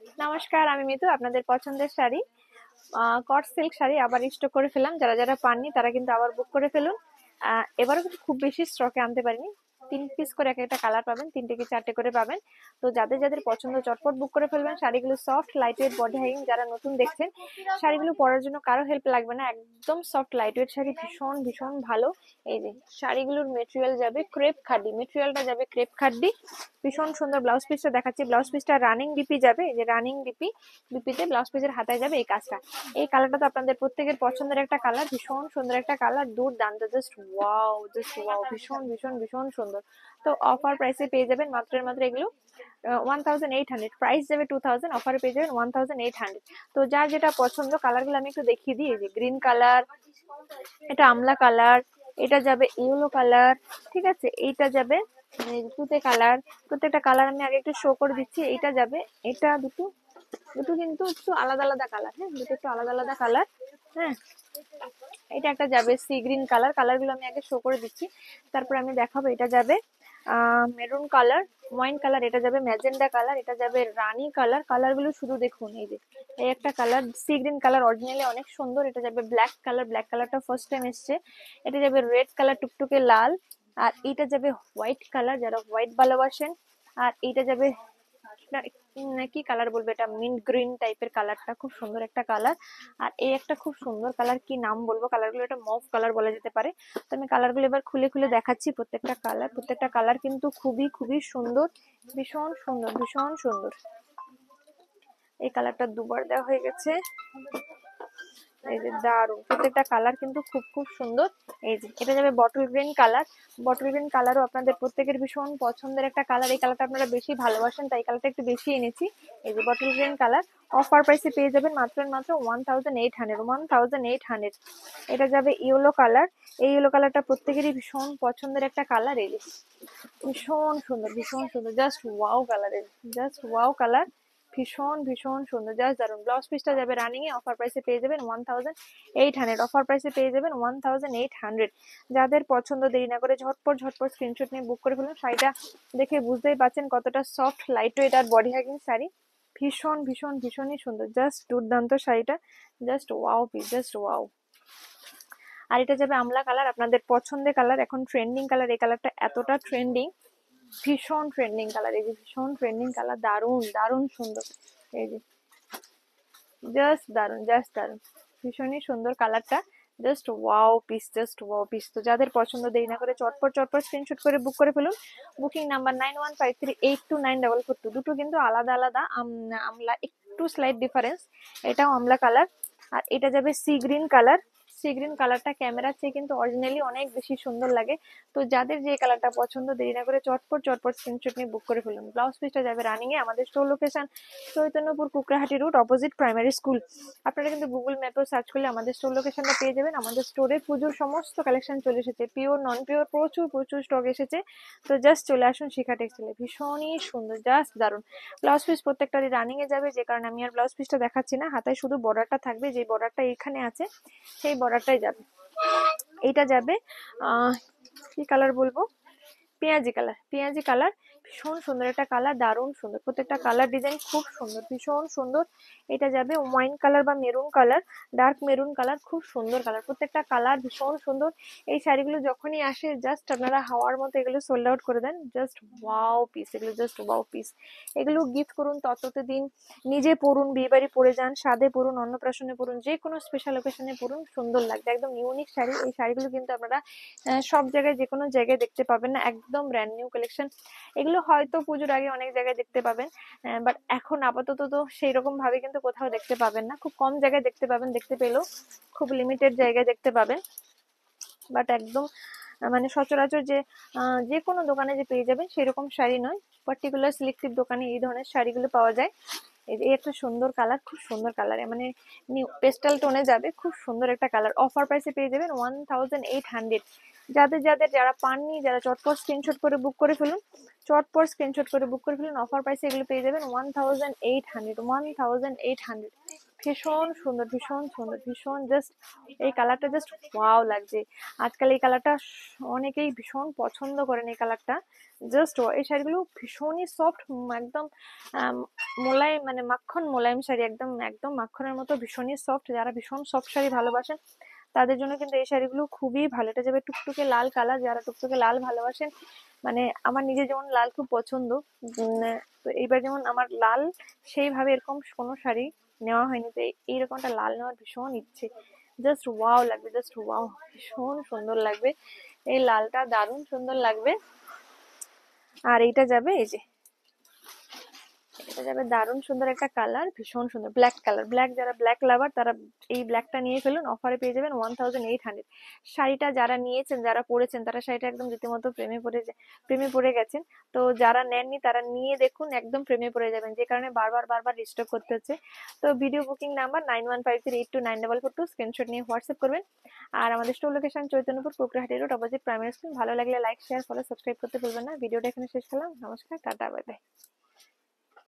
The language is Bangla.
নমস্কার, আমি মিতু। আপনাদের পছন্দের শাড়ি কট সিল্ক শাড়ি আবার স্টক করে ফেললাম। যারা যারা পাননি তারা কিন্তু আবার বুক করে ফেলুন। এবারও কিন্তু খুব বেশি স্টকে আনতে পারিনি। 3 পিস করে এক একটা কালার পাবেন, 3টে কি 4টে করে পাবেন। তো যাদের যাদের পছন্দ চটপট বুক করে ফেলবেন। শাড়িগুলো সফট লাইট ওয়েট, বডি হ্যাগিং। যারা নতুন দেখছেন, শাড়িগুলো পরার জন্য কারো হেল্প লাগবে না, একদম সফট লাইট ওয়েট শাড়ি, ভীষণ ভীষণ ভালো। এই যে শাড়িগুলোর মেটেরিয়াল যাবে ক্রেপ খাড্ডি, মেটেরিয়ালটা যাবে ক্রেপ খাড্ডি, ভীষণ সুন্দর। ব্লাউজ পিসটা দেখাচ্ছি, ব্লাউজ পিসটা রানিং ডিপি যাবে, এই যে রানিং ডিপি, ডিপিতে ব্লাউজ পিসের হাতায় যাবে এই কাজটা। এই কালারটা তো আপনাদের প্রত্যেকের পছন্দের একটা কালার, ভীষণ সুন্দর একটা কালার, দুর্দান্ত, জাস্ট ওয়াও, জাস্ট ওয়াও, ভীষণ ভীষণ ভীষণ সুন্দর। তো অফার প্রাইসে পেয়ে যাবেন মাত্র মাত্র এগুলো 1800, প্রাইস যাবে 2000, অফারে পেয়ে যাবেন 1800। তো যার যেটা পছন্দ কালারগুলো আমি একটু দেখিয়ে দিই। এই যে গ্রিন কালার, এটা আমলা কালার, এটা যাবে ইয়েলো কালার, ঠিক আছে, এইটা যাবে তুতে কালার। প্রত্যেকটা কালার আমি আগে একটু শো করে দিচ্ছি। এইটা যাবে, এটা দুটো, দুটো কিন্তু একটু আলাদা আলাদা কালার, হ্যাঁ, দুটো একটু আলাদা আলাদা কালার। হ্যাঁ, এটা একটা যাবে সি গ্রিন কালার, কালারগুলো আমি আগে শো করে দিচ্ছি, তারপর আমি দেখাবো। এটা যাবে মেরুন কালার, ওয়াইন কালার, এটা যাবে ম্যাজেন্ডা কালার, এটা যাবে রানী কালার। কালারগুলো শুধু দেখুন, এই যে এই একটা colour sea green colour, originally অনেক সুন্দর। এটা যাবে ব্ল্যাক কালার, ব্ল্যাক কালারটা ফার্স্ট টাইম এসছে। এটা যাবে রেড কালার, টুকটুকে লাল। আর এটা যাবে হোয়াইট কালার, যারা হোয়াইট ভালোবাসেন। আর এটা যাবে কি কালার বলবো, এটা মিন্ট গ্রিন টাইপের কালারটা, খুব সুন্দর একটা কালার। আর এই একটা খুব সুন্দর কালার, কি নাম বলবো কালারগুলো, এটা মভ কালার বলা যেতে পারে। তো আমি কালারগুলো এবার খুলে খুলে দেখাচ্ছি। প্রত্যেকটা কালার কিন্তু খুবই খুবই সুন্দর, ভীষণ সুন্দর, ভীষণ সুন্দর। এই কালারটা দুবার দেওয়া হয়ে গেছে। এই যে দারুন, প্রত্যেকটা কালার কিন্তু খুব খুব সুন্দর। এই যে এটা যাবে bottle green colour, bottle green কালারও আপনাদের প্রত্যেকের ভীষণ পছন্দের একটা কালার। এই কালারটা আপনারা বেশি ভালোবাসেন, তাই কালারটা একটু বেশি এনেছি। এই যে বটল গ্রিন কালার, অফার প্রাইসে পেয়ে যাবেন মাত্র মাত্র 1800। এটা যাবে ইয়েলো কালার, এই ইয়েলো কালারটা প্রত্যেকেরই ভীষণ পছন্দের একটা কালার। এই যে ভীষণ সুন্দর, ভীষণ সুন্দর, জাস্ট ওয়াও কালারের, জাস্ট ওয়াও কালার, ভীষণ ভীষণ সুন্দর, জাস্ট দারুন। ব্লাউজ পিসটা যাবে রানিং এ, অফার প্রাইসে পেয়ে যাবেন 1800, অফার প্রাইসে পেয়ে যাবেন 1800। যাদের পছন্দ, দেরি না করে ঝটপট ঝটপট স্ক্রিনশট নিয়ে বুক করে ফেলুন। শাড়িটা দেখে বুঝতেই পারছেন কতটা সফট লাইট ওয়েট আর বডি হ্যাগিং শাড়ি, ভীষণ ভীষণ ভীষণই সুন্দর, জাস্ট দুর্দান্ত শাড়িটা, just wow piece, just wow. আর এটা যাবে আমলা কালার, আপনাদের পছন্দের কালার, এখন ট্রেন্ডিং কালার। এই কালারটা এতটা ট্রেন্ডিং, ভীষণ ট্রেন্ডিং কালার, এই যে ভীষণ ট্রেন্ডিং কালার, দারুণ দারুণ সুন্দর। এই যে জাস্ট দারুণ, জাস্ট দারুণ, ভীষণই সুন্দর কালারটা, just wow piece, just wow piece. তো যাদের পছন্দ, দেরি না করে চটপট চটপট স্ক্রিনশট করে বুক করে ফেলুন। Booking number 9153829442। দুটো কিন্তু আলাদা আলাদা, আমলা একটু স্লাইট ডিফারেন্স। এটাও আমলা কালার, আর এটা যাবে sea green colour. Sea green কালারটা ক্যামেরার চেয়ে কিন্তু অরিজিনালি অনেক বেশি সুন্দর লাগে। তো যাদের যে কালারটা পছন্দ, দেরি না করে চটপট চটপট স্ক্রিনশট নিয়ে বুক করে ফেলুন। ব্লাউজ পিসটা যাবে রানিং এ। আমাদের store location Chaitanyapur Kukrahati road, opposite primary school. আপনারা কিন্তু গুগল ম্যাপেও সার্চ করলে আমাদের স্টোর লোকেশনটা পেয়ে যাবেন। আমাদের স্টোরে পুজোর সমস্ত কালেকশন চলে এসেছে, পিওর নন পিওর প্রচুর প্রচুর স্টক এসেছে। তো জাস্ট চলে আসুন শিখা টেক্সটাইলে, ভীষণই সুন্দর, জাস্ট দারুন। ব্লাউজ পিস প্রত্যেকটারই রানিং এ যাবে, যে কারণে আমি আর ব্লাউজ পিসটা দেখাচ্ছি না। হাতায় শুধু বর্ডারটা থাকবে, যে বর্ডারটা এখানে আছে সেই বর্ডারটাই যাবে। এইটা যাবে কি কালার বলবো, পেঁয়াজি কালার, পেঁয়াজি কালার, ভীষণ সুন্দর একটা কালার, দারুণ সুন্দর। প্রত্যেকটা কালার ডিজাইন খুব সুন্দর, ভীষণ সুন্দর। এটা যাবে ওয়াইন কালার বা maroon colour, dark maroon colour, খুব সুন্দর কালার। প্রত্যেকটা কালার ভীষণ সুন্দর। এই শাড়িগুলো যখনই আসে জাস্ট আপনারা হাওয়ার মতো এগুলো সোল্ড আউট করে দেন, জাস্ট ওয়াও পিস, এগুলো জাস্ট ওয়াও পিস। এগুলো গিফট করুন, তততে দিন, নিজে পরুন, বিয়ে বাড়ি পরে যান, সাদে পরুন, অন্নপ্রাশনে পরুন, যে কোনো স্পেশাল অকেশনে পরুন, সুন্দর লাগবে। একদম ইউনিক শাড়ি। এই শাড়িগুলো কিন্তু আপনারা সব জায়গায়, যে কোনো জায়গায় দেখতে পাবেন না, একদম ব্র্যান্ড নিউ কালেকশন। এগুলো হয়তো পুজোর আগে অনেক জায়গায় দেখতে পাবেন, বাট এখন আপাতত তো সেই রকম ভাবে কিন্তু কোথাও দেখতে পাবেন না। খুব কম জায়গায় দেখতে পাবেন, দেখতে পেলেও খুব লিমিটেড জায়গায় দেখতে পাবেন, বাট একদম মানে সচরাচর যে যে কোনো দোকানে যে পেয়ে যাবেন সেরকম শাড়ি নয়, পার্টিকুলার সিলেক্টিভ দোকানে এই ধরনের শাড়িগুলো পাওয়া যায়। এই একটা সুন্দর কালার, খুব সুন্দর কালার, মানে নিউ পেস্টাল টোনে যাবে, খুব সুন্দর একটা কালার। অফার প্রাইসে পেয়ে যাবেন 1800। যাদের যাদের যারা পাননি, যারা চটপট স্ক্রিনশট করে বুক করে ফেলুন, চটপট স্ক্রিনশট করে বুক করে ফেলুন। অফার প্রাইসে এগুলো পেয়ে যাবেন 1800, 1800। ভীষণ সুন্দর, ভীষণ সুন্দর, ভীষণ জাস্ট এই কালারটা জাস্ট ওয়াও লাগছে। আজকাল এই কালারটা অনেকেই ভীষণ পছন্দ করেন এই কালারটা। জাস্ট এই শাড়িগুলো ভীষণই সফট, একদম আম, মোলায়েম, মানে মাখন মোলায়েম শাড়ি, একদম একদম মাখনের মতো ভীষণই সফট। যারা ভীষণ সফট শাড়ি ভালোবাসেন তাদের জন্য কিন্তু এই শাড়িগুলো খুবই ভালো। এটা যাবে টুকটুকে লাল কালার, যারা টুকটুকে লাল ভালোবাসেন, মানে আমার নিজের যেমন লাল খুব পছন্দ। তো এইবার যেমন আমার লাল সেইভাবে এরকম কোনো শাড়ি নেওয়া হয়নি, তো এইরকম একটা লাল নেওয়ার ভীষণ ইচ্ছে। জাস্ট ওয়াও লাগবে, জাস্ট ওয়াও, ভীষণ সুন্দর লাগবে। এই লালটা দারুণ সুন্দর লাগবে। আর এইটা যাবে এই যে, এটা যাবে দারুণ সুন্দর একটা কালার, ভীষণ সুন্দর ব্ল্যাক কালার। ব্ল্যাক, যারা ব্ল্যাক লাভার তারা এই ব্ল্যাকটা নিয়ে ফেলুন, অফারে পেয়ে যাবেন 1800। শাড়িটা যারা নিয়েছেন, যারা পরেছেন, তারা শাড়িটা একদম রীতিমতো প্রেমে পড়ে গেছেন। তো যারা নেননি তারা নিয়ে দেখুন, একদম প্রেমে পড়ে যাবেন, যে কারণে বারবার বারবার রিস্টক করতে হচ্ছে। তো ভিডিও বুকিং নাম্বার 9153829442, স্ক্রিনশট নিয়ে হোয়াটসঅ্যাপ করবেন। আর আমাদের store location Chaitanyapur, Kokrahati road, opposite primary school. ভালো লাগলে লাইক, শেয়ার, ফলো, সাবস্ক্রাইব করতে ভুলবেন না। ভিডিওটা এখানে শেষ করলাম। নমস্কার, টাটা, বাই বাই।